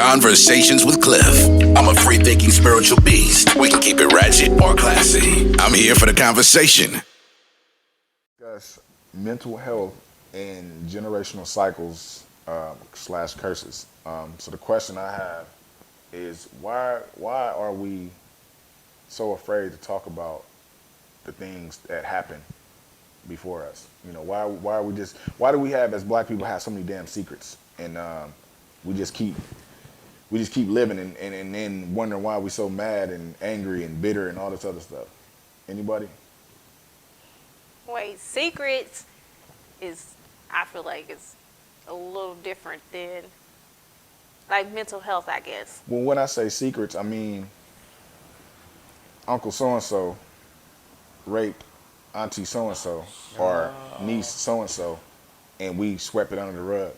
Conversations with Cliff. I'm a free-thinking spiritual beast. We can keep it ratchet or classy. I'm here for the conversation. Discuss mental health and generational cycles slash curses. So the question I have is why are we so afraid to talk about the things that happened before us? You know, why do we have as black people have so many damn secrets, and we just keep living and then wondering why we're so mad and angry and bitter and all this other stuff. Anybody? Wait, secrets is, I feel like it's a little different than like mental health, I guess. Well, when I say secrets, I mean Uncle so-and-so raped Auntie so-and-so or niece so-and-so, and we swept it under the rug.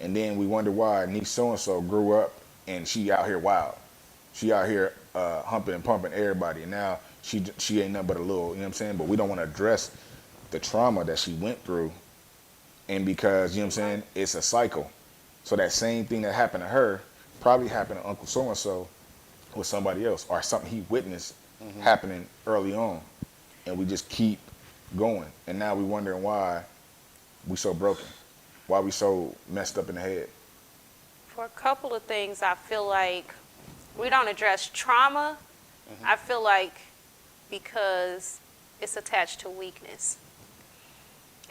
And then we wonder why niece so-and-so grew up and she out here wild. She out here humping and pumping everybody. And now she ain't nothing but a little, you know what I'm saying? But we don't want to address the trauma that she went through. And because, you know what I'm saying, it's a cycle. So that same thing that happened to her probably happened to Uncle so-and-so with somebody else, or something he witnessed happening early on. And we just keep going. And now we wondering why we so broken, why we so messed up in the head. For a couple of things, I feel like we don't address trauma. I feel like because it's attached to weakness.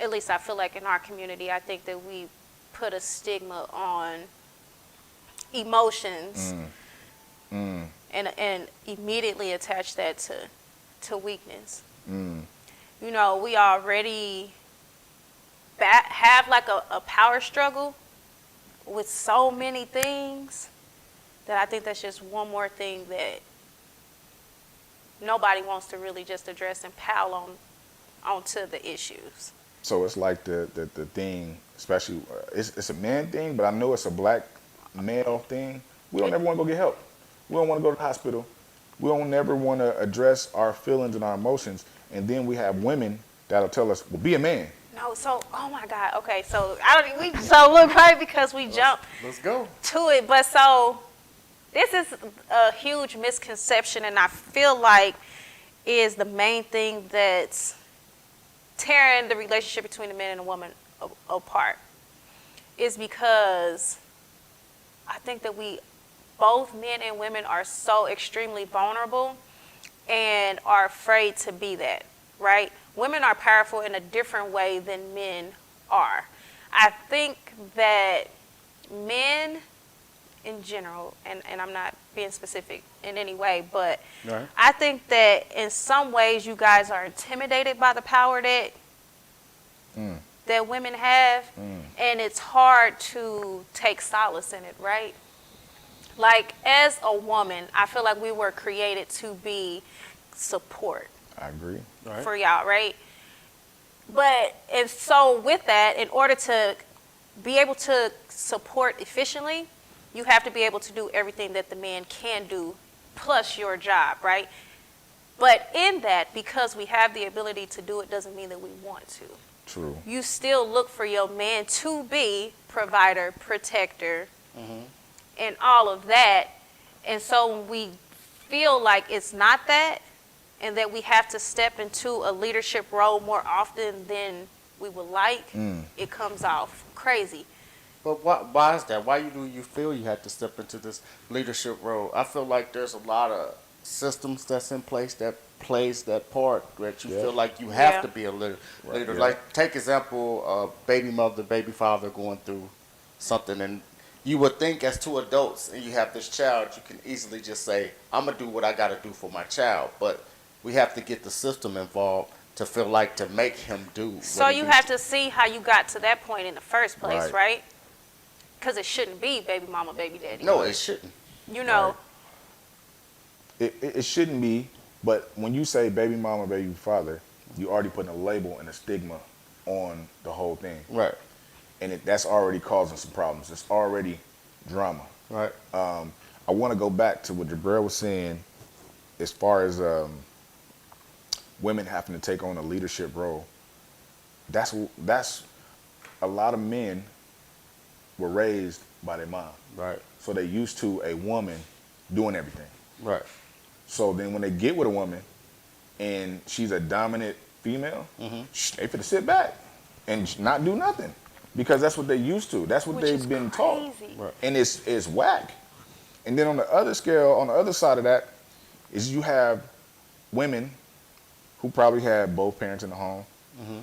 At least I feel like in our community, I think that we put a stigma on emotions and immediately attach that to weakness. You know, we already have like a power struggle with so many things that I think that's just one more thing that nobody wants to really just address and pile onto the issues. So it's like the thing, especially, it's a man thing, but I know it's a black male thing. We don't ever want to go get help. We don't want to go to the hospital. We don't never want to address our feelings and our emotions. And then we have women that'll tell us, well, be a man. No, so, oh my God, okay, so so look, right, because we jump Let's go to it, but so this is a huge misconception, and I feel like is the main thing that's tearing the relationship between a man and a woman apart, is because I think that we, both men and women, are so extremely vulnerable and are afraid to be that, right? Women are powerful in a different way than men are. I think that men in general, and I'm not being specific in any way, but Right. I think that in some ways you guys are intimidated by the power that women have, and it's hard to take solace in it, right? Like, as a woman, I feel like we were created to be support. I agree. Right. For y'all, right? But, and so with that, in order to be able to support efficiently, you have to be able to do everything that the man can do, plus your job, right? But in that, because we have the ability to do it, doesn't mean that we want to. True. You still look for your man to be provider, protector, and all of that. And so when we feel like it's not that, and that we have to step into a leadership role more often than we would like, it comes off crazy. But why is that? Why do you feel you have to step into this leadership role? I feel like there's a lot of systems that's in place that plays that part that you feel like you have to be a leader. Right, yeah. Like, take example, baby mother, baby father going through something, and you would think as two adults and you have this child, you can easily just say, I'm going to do what I got to do for my child. But we have to get the system involved to feel like to make him do. So you have to see how you got to that point in the first place, right? Because it shouldn't be baby mama, baby daddy. No, it shouldn't. You know. Right. It shouldn't be, but when you say baby mama, baby father, you already putting a label and a stigma on the whole thing. Right. And that's already causing some problems. It's already drama. Right. I want to go back to what Jabril was saying as far as women having to take on a leadership role. That's a lot of men were raised by their mom. Right. So they used to a woman doing everything. Right. So then when they get with a woman and she's a dominant female, they finna sit back and not do nothing because that's what they used to. That's what Which they've is been taught. crazy. Right. And it's whack. And then on the other scale, on the other side of that, is you have women who probably had both parents in the home,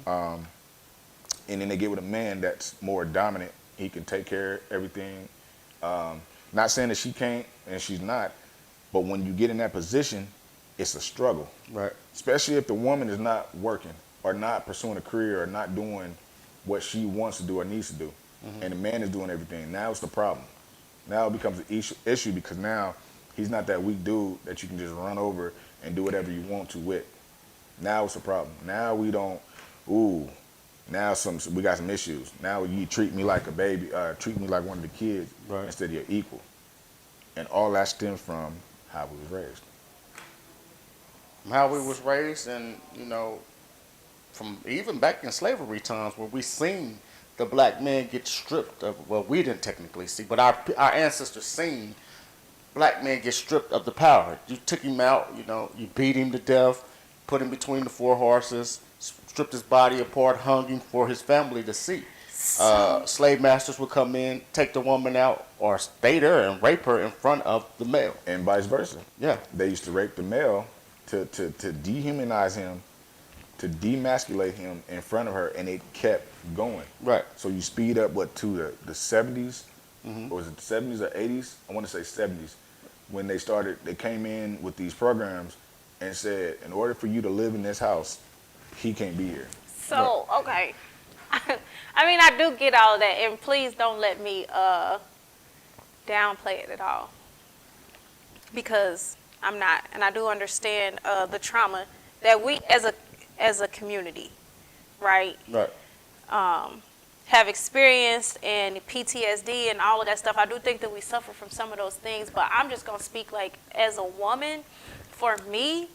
and then they get with a man that's more dominant. He can take care of everything. Not saying that she can't and she's not, but when you get in that position, it's a struggle. Right. Especially if the woman is not working or not pursuing a career or not doing what she wants to do or needs to do, and the man is doing everything. Now it's the problem. Now it becomes an issue because now he's not that weak dude that you can just run over and do whatever you want to with. Now it's a problem. Now we don't. Now we got some issues. Now you treat me like a baby, treat me like one of the kids instead of your equal, and all that stems from how we was raised. How we was raised, and from even back in slavery times where we seen the black man get stripped of, well, we didn't technically see, but our ancestors seen black men get stripped of the power. You took him out, you beat him to death, put him between the 4 horses, stripped his body apart, hung him for his family to see. Slave masters would come in, take the woman out, or stay there and rape her in front of the male. And vice versa. Yeah. They used to rape the male to dehumanize him, to demasculate him in front of her, and it kept going. Right. So you speed up to the 70s, or was it the 70s or 80s? I want to say 70s, when they came in with these programs and said, in order for you to live in this house, he can't be here. So, okay. I mean, I do get all of that, and please don't let me downplay it at all, because I'm not, and I do understand the trauma that we as a community, right? Right. Have experienced, and PTSD and all of that stuff. I do think that we suffer from some of those things, but I'm just gonna speak like as a woman. For me,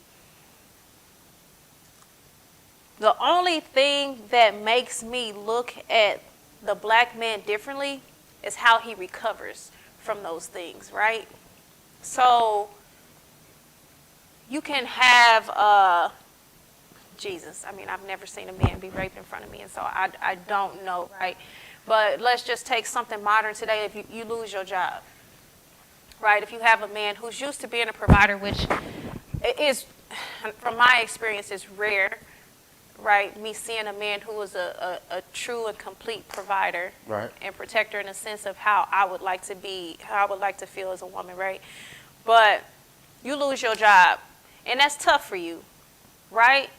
the only thing that makes me look at the black man differently is how he recovers from those things, right? So you can have Jesus. I mean, I've never seen a man be raped in front of me, and so I don't know, right? But let's just take something modern today. If you lose your job, right? If you have a man who's used to being a provider, which is, from my experience, is rare, right? Me seeing a man who is a true and complete provider, right, and protector in a sense of how I would like to be, how I would like to feel as a woman, right? But you lose your job, and that's tough for you, right?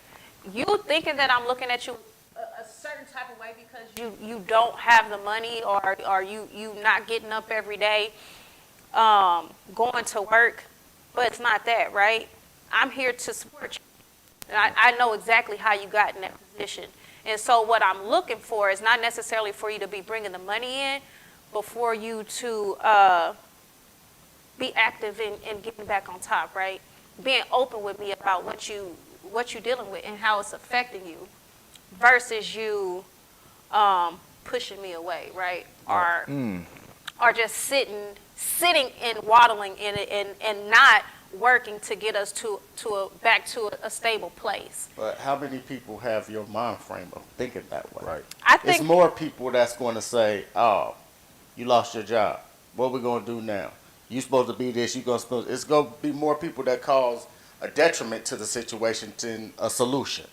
You thinking that I'm looking at you a certain type of way because you don't have the money, or you not getting up every day, going to work, but it's not that, right? I'm here to support you. And I know exactly how you got in that position. And so what I'm looking for is not necessarily for you to be bringing the money in, but for you to be active in getting back on top, right? Being open with me about what you're dealing with and how it's affecting you, versus you pushing me away, right? Or just sitting and waddling in it and not working to get us back to a stable place. But how many people have your mind frame of thinking that way? Right. I think it's more people that's going to say, "Oh, you lost your job. What we going to do now? You supposed to be this. It's going to be more people that cause a detriment to the situation than a solution."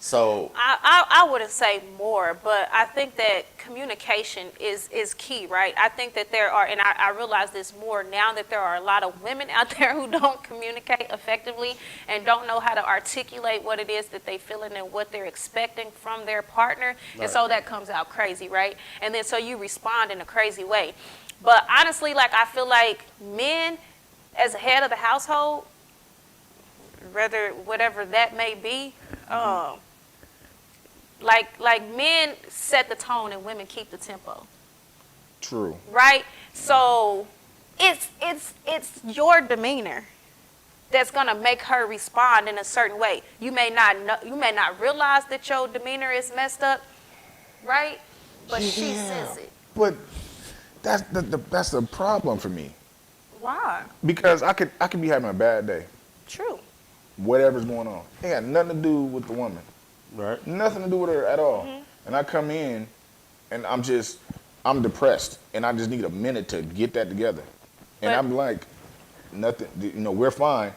So I wouldn't say more, but I think that communication is key, right? I think that there are, and I realize this more now, that there are a lot of women out there who don't communicate effectively and don't know how to articulate what it is that they feeling and what they're expecting from their partner. Right. And so that comes out crazy, right? And then so you respond in a crazy way. But honestly, like, I feel like men, as a head of the household, whatever that may be, like men set the tone and women keep the tempo. True. Right? So it's your demeanor that's gonna make her respond in a certain way. You may not realize that your demeanor is messed up, right? But she says it. But that's the problem for me. Why? Because I could be having a bad day. True. Whatever's going on. It got nothing to do with the woman. Right. Nothing to do with her at all. And I come in and I'm depressed and I just need a minute to get that together. And But- I'm like, nothing, we're fine.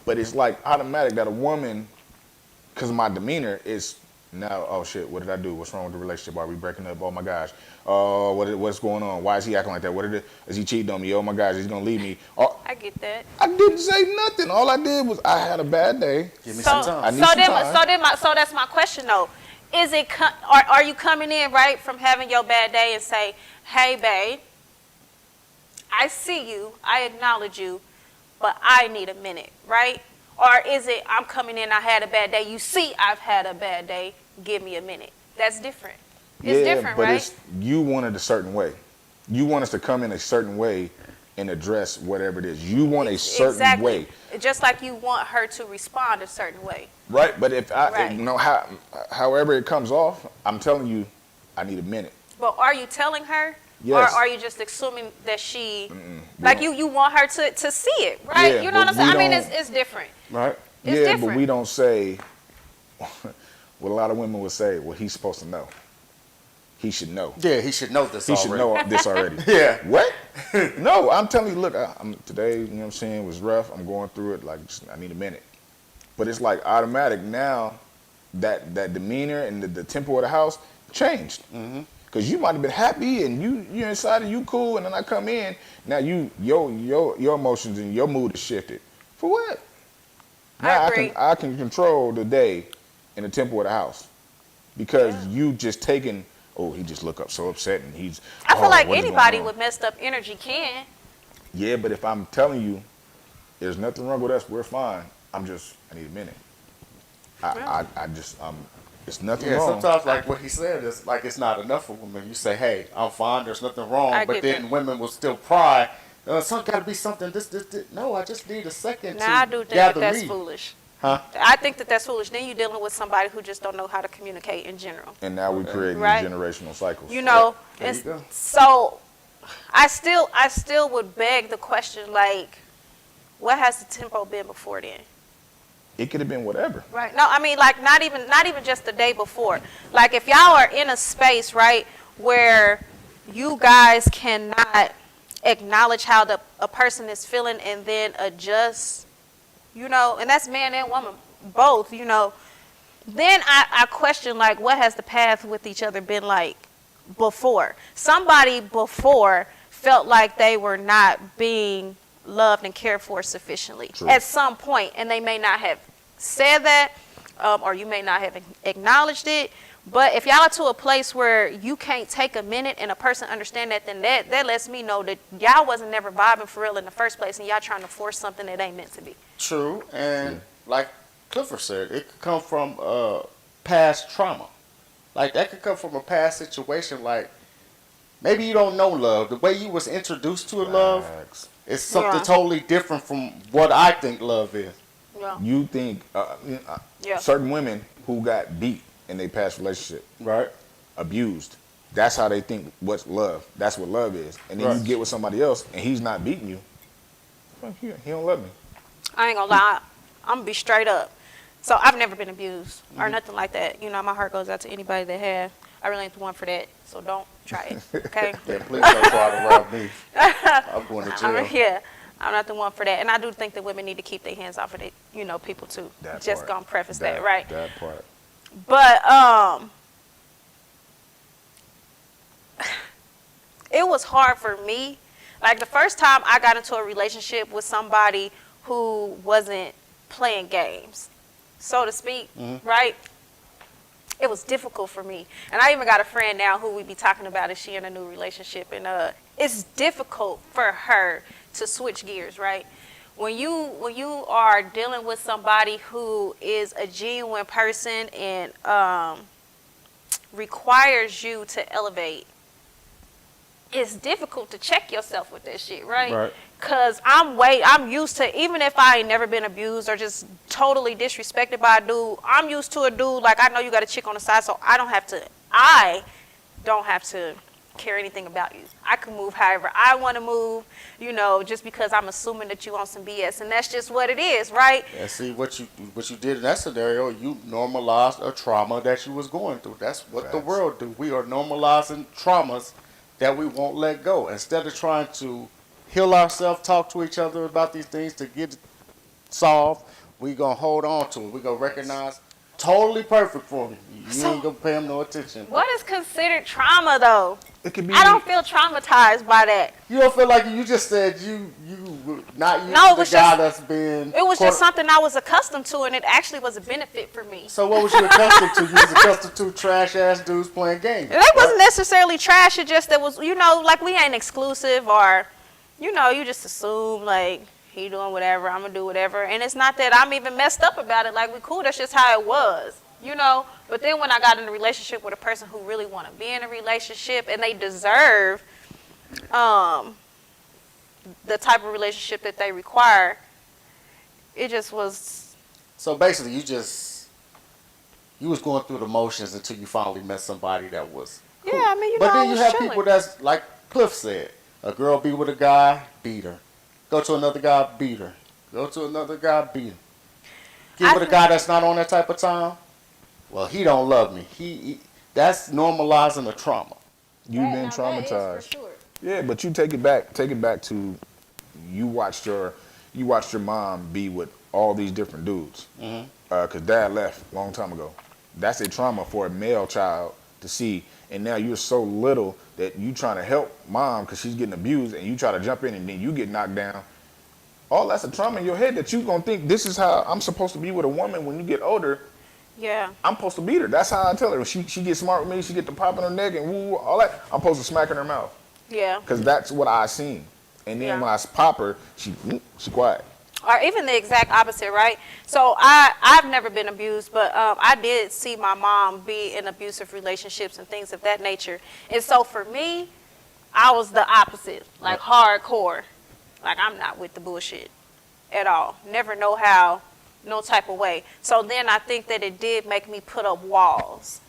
But it's like automatic that a woman, because of my demeanor, is now, oh shit, what did I do? What's wrong with the relationship? Are we breaking up? Oh my gosh. Oh, what's going on? Why is he acting like that? Is he cheating on me? Oh my gosh, he's gonna leave me. Oh, I get that. I didn't say nothing. All I did was I had a bad day. Give me some time. I need some time. So that's my question though. Is it are you coming in right from having your bad day and say, "Hey, babe, I see you, I acknowledge you, but I need a minute," right? Or is it I'm coming in, I had a bad day. You see, I've had a bad day. Give me a minute. That's different. It's different, but right? You want it a certain way. You want us to come in a certain way and address whatever it is. You want a certain way. Just like you want her to respond a certain way. Right, but if Right. however it comes off, I'm telling you, I need a minute. But are you telling her? Yes. Or are you just assuming that she, like you want her to see it, right? Yeah, you know what I'm but saying? we I mean, don't- it's different. Right. It's yeah, different. but we don't say what a lot of women would say. Well, he's supposed to know. He should know. Yeah, he should know this He already. should know this already. Yeah. What? No, I'm telling you, look, today, you know what I'm saying, was rough. I'm going through it. Like, I need a minute. But it's like automatic now that demeanor and the tempo of the house changed. Because you might have been happy and you're inside and you cool, and then I come in, now your emotions and your mood is shifted. For what? Now I agree. I can control the day and the tempo of the house. Because you just taking, oh, he just look up so upset and he's, I feel like what is going anybody on? with messed up energy can. Yeah, but if I'm telling you, there's nothing wrong with us, we're fine. I need a minute. It's nothing Yeah, wrong. sometimes like what he said is like it's not enough for women. You say, hey, I'm fine, there's nothing wrong, I but get then that. women will still pry. Some got to be something. This. No, I just need a second Now I to do think gather that's me. foolish. Huh? I think that's foolish. Then you're dealing with somebody who just don't know how to communicate in general. And now we're creating Right. generational cycles. You know, There and you go. so I still would beg the question, like, what has the tempo been before then? It could have been whatever. Right. No, I mean, like, not even just the day before. Like, if y'all are in a space, right, where you guys cannot acknowledge how a person is feeling and then adjust, you know, and that's man and woman both, you know, then I question, like, what has the path with each other been like before? Somebody before felt like they were not being loved and cared for sufficiently True. at some point, and they may not have said that, or you may not have acknowledged it. But if y'all are to a place where you can't take a minute and a person understand that, then that lets me know that y'all wasn't never vibing for real in the first place, and y'all trying to force something that ain't meant to be. True, and like Clifford said, it could come from past trauma. Like that could come from a past situation. Like maybe you don't know love. The way you was introduced to love Facts. is something Yeah. totally different from what I think love is. Yeah. You think Yeah. certain women who got beat in their past relationship, Right. abused, that's how they think what's love. That's what love is. And then Right. you get with somebody else and he's not beating you. Well, he don't love me. I ain't gonna lie, I'm gonna be straight up. So I've never been abused or nothing like that. You know, my heart goes out to anybody that have. I really ain't the one for that, so don't try it, okay? Yeah, please don't try to rob me. I'm going to jail. I'm not the one for that. And I do think that women need to keep their hands off of it, you know, people too. That Just part. gonna preface that, right? That part. But it was hard for me. Like the first time I got into a relationship with somebody who wasn't playing games, so to speak, right? It was difficult for me. And I even got a friend now who we be talking about, is she in a new relationship, and it's difficult for her to switch gears, right? When you are dealing with somebody who is a genuine person and requires you to elevate, it's difficult to check yourself with that shit, right? Right. Cause I'm used to, even if I ain't never been abused or just totally disrespected by a dude, I'm used to a dude, like I know you got a chick on the side, so I don't have to care anything about you. I can move however I want to move, you know, just because I'm assuming that you on some BS, and that's just what it is, right? Yeah, see what you did in that scenario, you normalized a trauma that you was going through. That's what the world do. We are normalizing traumas that we won't let go. Instead of trying to heal ourselves, talk to each other about these things to get it solved, we gonna hold on to it. We gonna recognize totally perfect for me. You ain't gonna pay him no attention. What is considered trauma, though? It could be. I don't feel traumatized by that. You don't feel like you just said you not used No, it to was the guy just- that's been. It was just something I was accustomed to, and it actually was a benefit for me. So what was you accustomed to? You was accustomed to trash ass dudes playing games. That wasn't necessarily trash. It just that was, you know, like we ain't exclusive, or, you know, you just assume like he doing whatever, I'm gonna do whatever, and it's not that I'm even messed up about it. Like we cool. That's just how it was, you know. But then when I got in a relationship with a person who really want to be in a relationship and they deserve, the type of relationship that they require, it just was. So basically, you was going through the motions until you finally met somebody that was cool. Yeah, I mean, you but know, then I you was have chilling. people that's like Cliff said, a girl be with a guy, beat her. Go to another guy, beat her. Go to another guy, beat her. Get with a guy that's not on that type of time. Well, he don't love me. He that's normalizing a trauma. You've been traumatized. Yeah, but you take it back to you watched your mom be with all these different dudes. Because dad left a long time ago. That's a trauma for a male child to see. And now you're so little that you trying to help mom because she's getting abused, and you try to jump in and then you get knocked down. All that's a trauma in your head that you gonna think this is how I'm supposed to be with a woman when you get older. Yeah. I'm supposed to beat her. That's how I tell her. When she gets smart with me, she get the pop in her neck and woo, all that. I'm supposed to smack her in her mouth. Yeah. Because that's what I seen. And then Yeah. when I pop her, she quiet. Or even the exact opposite, right? So I've never been abused, but I did see my mom be in abusive relationships and things of that nature. And so for me, I was the opposite, like hardcore. Like I'm not with the bullshit at all. Never know how, no type of way. So then I think that it did make me put up walls,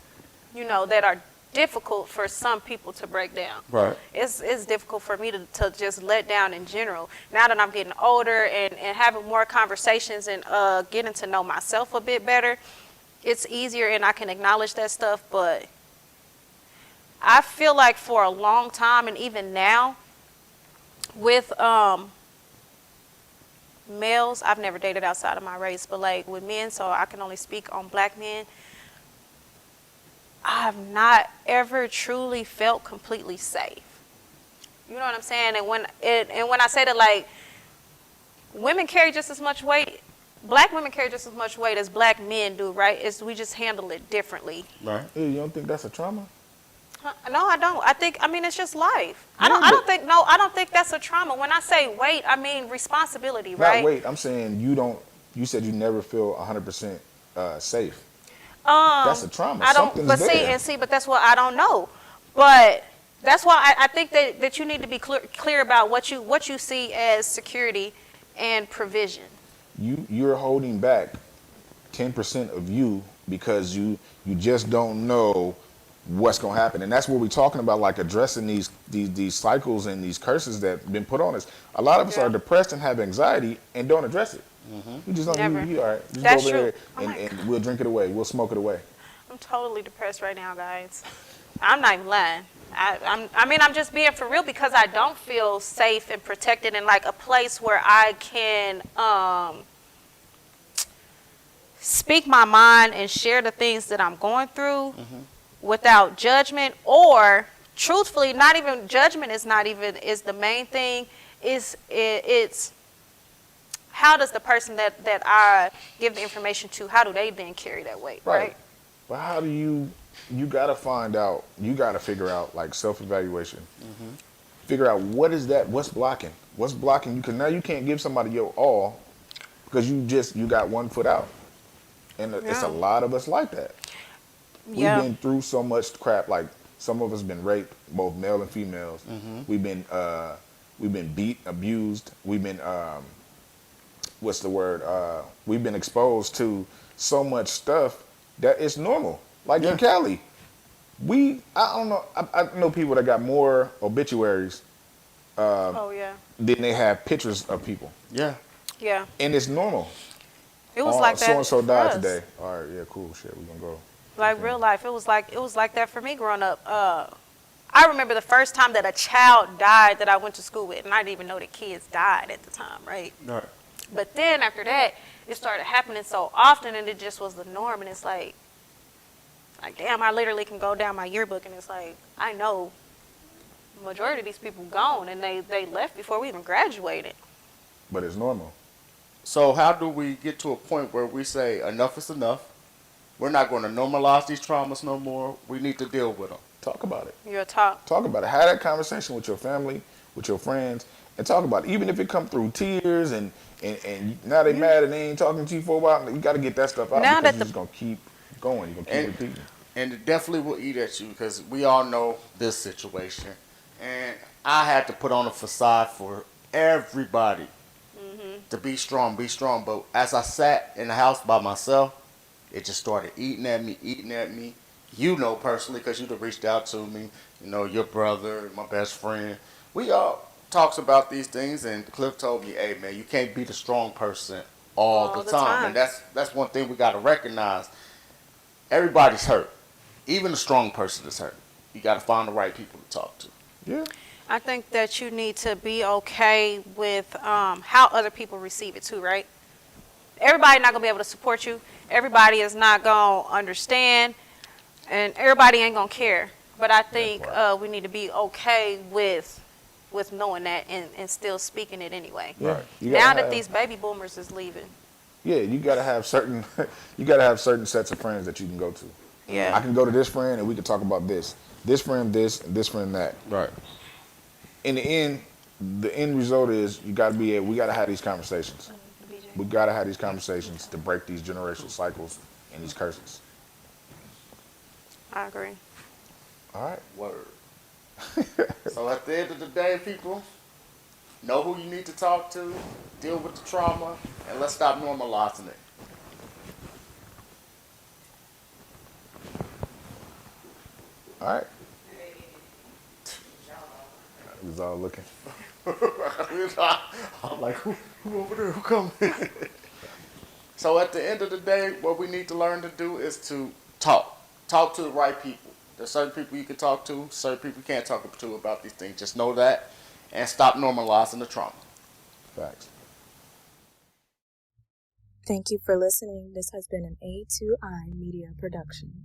you know, that are difficult for some people to break down. Right. It's difficult for me to just let down in general. Now that I'm getting older and having more conversations and getting to know myself a bit better, it's easier and I can acknowledge that stuff. But I feel like for a long time, and even now, with males, I've never dated outside of my race, but like with men, so I can only speak on black men, I've not ever truly felt completely safe. You know what I'm saying? And when I say that, like, women carry just as much weight, black women carry just as much weight as black men do, right? We just handle it differently. Right. Hey, you don't think that's a trauma? No, I don't. I mean, it's just life. Yeah, I don't think that's a trauma. When I say weight, I mean responsibility, right? Not weight. I'm saying you said you never feel 100% safe. That's a trauma. I don't. Something's But there. but that's what I don't know. But that's why I think that you need to be clear about what you see as security and provision. You're holding back 10% of you because you just don't know what's going to happen. And that's what we're talking about, like addressing these cycles and these curses that have been put on us. A lot of us are depressed and have anxiety and don't address it. You just don't. Never. You all right. Just That's go over true. there and we'll drink it away. We'll smoke it away. I'm totally depressed right now, guys. I'm not even lying. I'm just being for real because I don't feel safe and protected in like a place where I can speak my mind and share the things that I'm going through without judgment, or truthfully, not even judgment is the main thing. It's how does the person that I give the information to, how do they then carry that weight, right? But how do you gotta find out, you gotta figure out like self-evaluation. Figure out what's blocking you, because now you can't give somebody your all because you got one foot out. And it's a lot of us like that. Yeah. We've been through so much crap. Like some of us been raped, both male and females. We've been beat, abused. We've been we've been exposed to so much stuff that it's normal. Like in Cali, I don't know. I know people that got more obituaries Oh yeah, than they have pictures of people, Yeah. yeah. and it's normal. It was like So that and so for died us. today. All right, yeah, cool, shit, we gonna go. Like real life, it was like that for me growing up. I remember the first time that a child died that I went to school with, and I didn't even know that kids died at the time, right? Right. But then after that, it started happening so often, and it just was the norm. And it's like damn, I literally can go down my yearbook, and it's like I know the majority of these people gone, and they left before we even graduated. But it's normal. So how do we get to a point where we say enough is enough? We're not going to normalize these traumas no more. We need to deal with them. Talk about it. You're a talk. Talk about it. Have that conversation with your family, with your friends, and talk about it. Even if it come through tears and now they mad and they ain't talking to you for a while, you got to get that stuff out Now because that you're just going to keep going. You're going to keep repeating. And it definitely will eat at you because we all know this situation. And I had to put on a facade for everybody to be strong, be strong. But as I sat in the house by myself, it just started eating at me, eating at me. You know personally because you'd have reached out to me, you know, your brother, my best friend. We all talks about these things, and Cliff told me, hey, man, you can't be the strong person all the time. And that's one thing we got to recognize. Everybody's hurt. Even the strong person is hurt. You got to find the right people to talk to. Yeah. I think that you need to be okay with how other people receive it too, right? Everybody not gonna be able to support you. Everybody is not gonna understand, and everybody ain't gonna care. But I think we need to be okay with knowing that and still speaking it anyway. Yeah. Now that these baby boomers is leaving. Yeah, you gotta have certain you gotta have certain sets of friends that you can go to. Yeah. I can go to this friend and we can talk about this. This friend this and this friend that. Right. In the end result is we gotta have these conversations. We gotta have these conversations to break these generational cycles and these curses. I agree. All right. Word. So at the end of the day, people, know who you need to talk to, deal with the trauma, and let's stop normalizing it. All right. He was all looking. I'm like, who over there? Who coming? So at the end of the day, what we need to learn to do is to talk. Talk to the right people. There's certain people you can talk to, certain people you can't talk to about these things. Just know that and stop normalizing the trauma. Facts. Thank you for listening. This has been an A2I Media production.